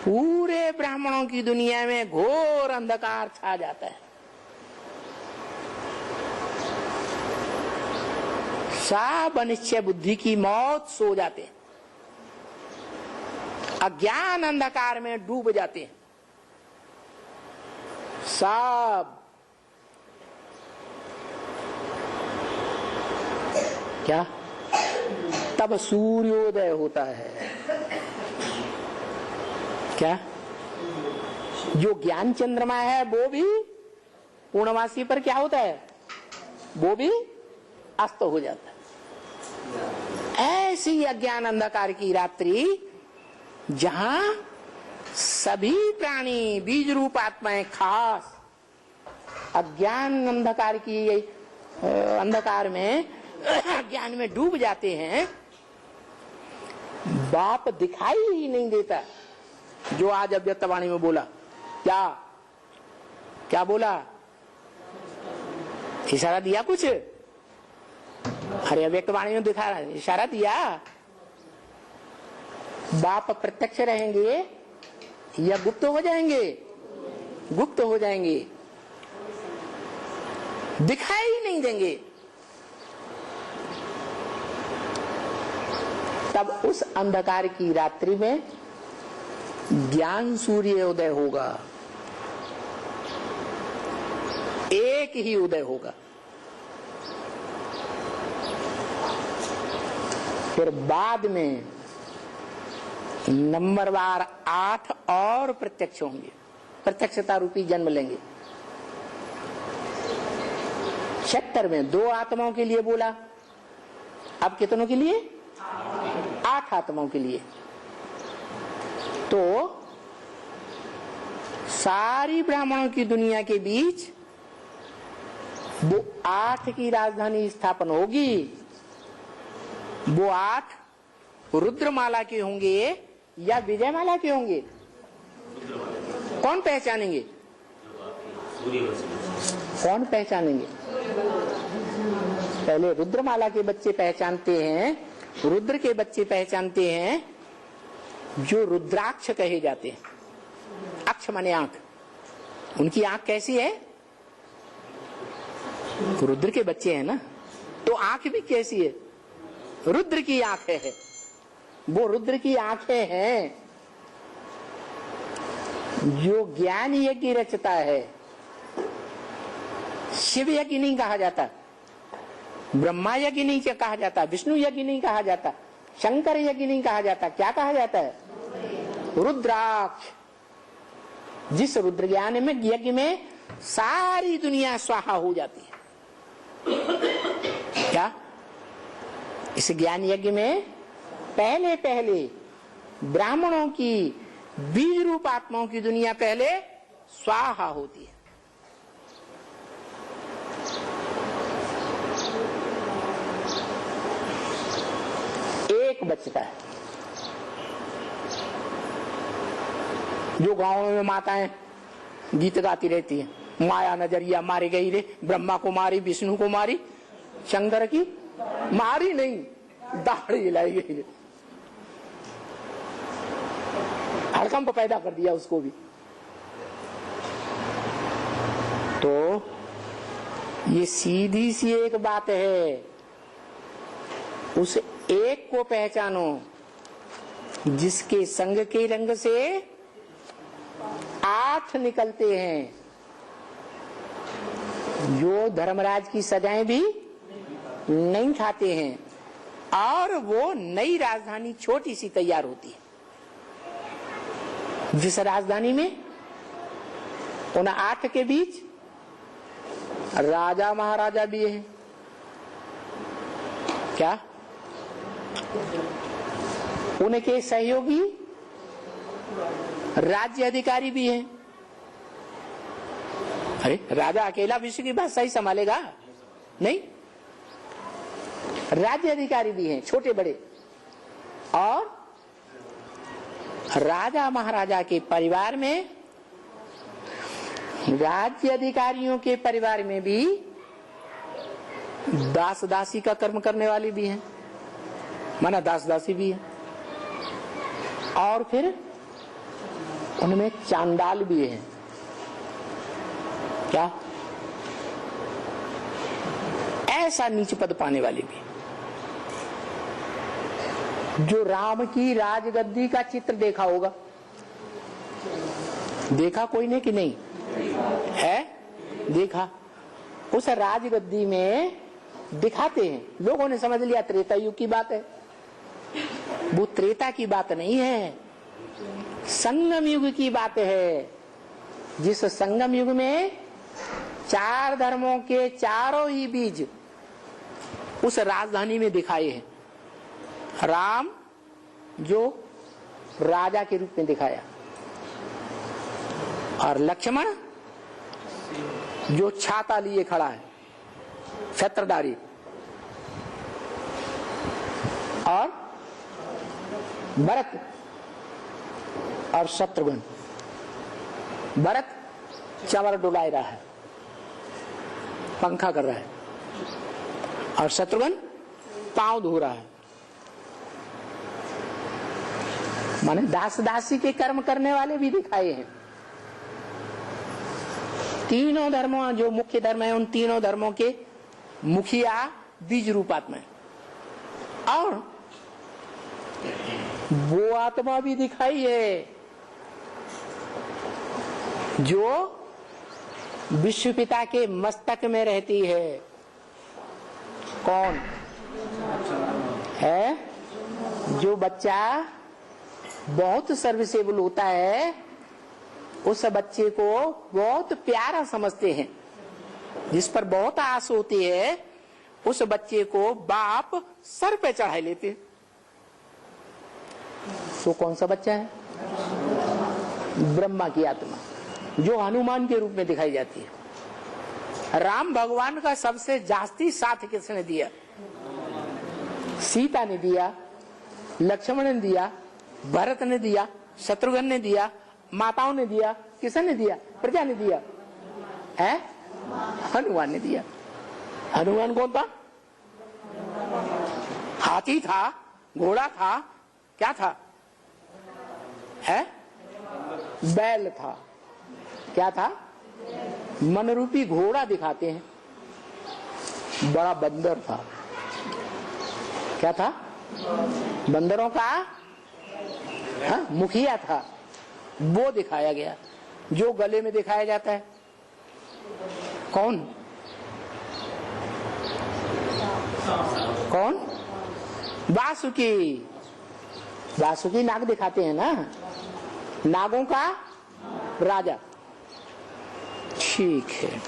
पूरे ब्राह्मणों की दुनिया में घोर अंधकार छा जाता है। सब अनिश्चय बुद्धि की मौत सो जाते हैं, अज्ञान अंधकार में डूब जाते हैं सब। क्या? तब सूर्योदय होता है। क्या? जो ज्ञान चंद्रमा है वो भी पूर्णमासी पर क्या होता है? वो भी अस्त हो जाता है। ऐसी अज्ञान अंधकार की रात्रि जहां सभी प्राणी बीज रूप आत्माएं खास अज्ञान अंधकार की अंधकार में अज्ञान में डूब जाते हैं, बाप दिखाई ही नहीं देता। जो आज अव्यक्तवाणी में बोला, क्या क्या बोला? इशारा दिया कुछ? अरे अव्यक्तवाणी में दिखा रहा है, इशारा दिया। बाप प्रत्यक्ष रहेंगे या गुप्त हो जाएंगे? गुप्त हो जाएंगे, दिखाई नहीं देंगे। तब उस अंधकार की रात्रि में ज्ञान सूर्योदय होगा, एक ही उदय होगा। फिर बाद में नंबरवार 8 और प्रत्यक्ष होंगे, प्रत्यक्षता रूपी जन्म लेंगे। 76 में 2 आत्माओं के लिए बोला, अब कितनों के लिए? 8 आत्माओं के लिए। तो सारी ब्राह्मणों की दुनिया के बीच वो 8 की राजधानी स्थापन होगी। वो 8 रुद्रमाला के होंगे या विजयमाला के होंगे? कौन पहचानेंगे? कौन पहचानेंगे? पहले रुद्रमाला के बच्चे पहचानते हैं, रुद्र के बच्चे पहचानते हैं जो रुद्राक्ष कहे जाते हैं। अक्ष माने आंख, उनकी आंख कैसी है? रुद्र के बच्चे हैं ना, तो आंख भी कैसी है? रुद्र की आंखें है। वो रुद्र की आंखें हैं जो ज्ञान यज्ञ रचता है। शिव यज्ञ नहीं कहा जाता, ब्रह्मा यज्ञ नहीं कहा जाता, विष्णु यज्ञ नहीं कहा जाता, शंकर यज्ञ नहीं कहा जाता। क्या कहा जाता है? रुद्राक्ष। जिस रुद्र ज्ञान में यज्ञ में सारी दुनिया स्वाहा हो जाती है। क्या? इस ज्ञान यज्ञ में पहले पहले ब्राह्मणों की बीज रूप आत्माओं की दुनिया पहले स्वाहा होती है। एक बचता है। जो गांवों में माताएं गीत गाती रहती हैं, माया नजरिया मारी गई रे, ब्रह्मा को मारी, विष्णु को मारी, शंकर की मारी नहीं, दाढ़ी लाई गई रे। हड़कंप पैदा कर दिया उसको भी। तो ये सीधी सी एक बात है, उस एक को पहचानो जिसके संग के रंग से 8 निकलते हैं, जो धर्मराज की सजाएं भी नहीं खाते हैं, और वो नई राजधानी छोटी सी तैयार होती है। जिस राजधानी में उन 8 के बीच राजा महाराजा भी है। क्या? उनके सहयोगी राज्य अधिकारी भी हैं। अरे राजा अकेला विश्व की बात सही संभालेगा? नहीं, राज्य अधिकारी भी हैं, छोटे बड़े। और राजा महाराजा के परिवार में, राज्य अधिकारियों के परिवार में भी दास दासी का कर्म करने वाले भी हैं, माना दास दासी भी है। और फिर उनमें चांडाल भी है। क्या? ऐसा नीच पद पाने वाले भी। जो राम की राजगद्दी का चित्र देखा होगा, देखा कोई ने कि नहीं है? देखा। उस राजगद्दी में दिखाते हैं, लोगों ने समझ लिया त्रेता युग की बात है। वो त्रेता की बात नहीं है, संगम युग की बात है। जिस संगम युग में चार धर्मों के चारों ही बीज उस राजधानी में दिखाए हैं। राम जो राजा के रूप में दिखाया, और लक्ष्मण जो छाता लिए खड़ा है, छत्रधारी, और भरत और शत्रुघ्न। भरत चमर डुला रहा है, पंखा कर रहा है, और शत्रुघ्न पांव धो रहा है। माने दास दासी के कर्म करने वाले भी दिखाए हैं। तीनों धर्मों, जो मुख्य धर्म है, उन तीनों धर्मों के मुखिया बीज रूपात्मा है। और वो आत्मा भी दिखाई है जो विश्व पिता के मस्तक में रहती है। कौन है? जो बच्चा बहुत सर्विसेबल होता है, उस बच्चे को बहुत प्यारा समझते हैं, जिस पर बहुत आस होती है, उस बच्चे को बाप सर पे चढ़ा लेते हैं। तो कौन सा बच्चा है? ब्रह्मा की आत्मा, जो हनुमान के रूप में दिखाई जाती है। राम भगवान का सबसे जास्ती साथ किसने दिया? सीता ने दिया, लक्ष्मण ने दिया, भरत ने दिया, शत्रुघ्न ने दिया, माताओं ने दिया। किसने दिया? प्रजा ने दिया है, हनुमान ने दिया। हनुमान कौन था? हाथी था, घोड़ा था, क्या था? है? बैल था। क्या था? मनरूपी घोड़ा दिखाते हैं। बड़ा बंदर था। क्या था? बंदरों का मुखिया था। वो दिखाया गया, जो गले में दिखाया जाता है। कौन? कौन? वासुकी। वासुकी नाग दिखाते हैं ना, नागों का राजा। ठीक है।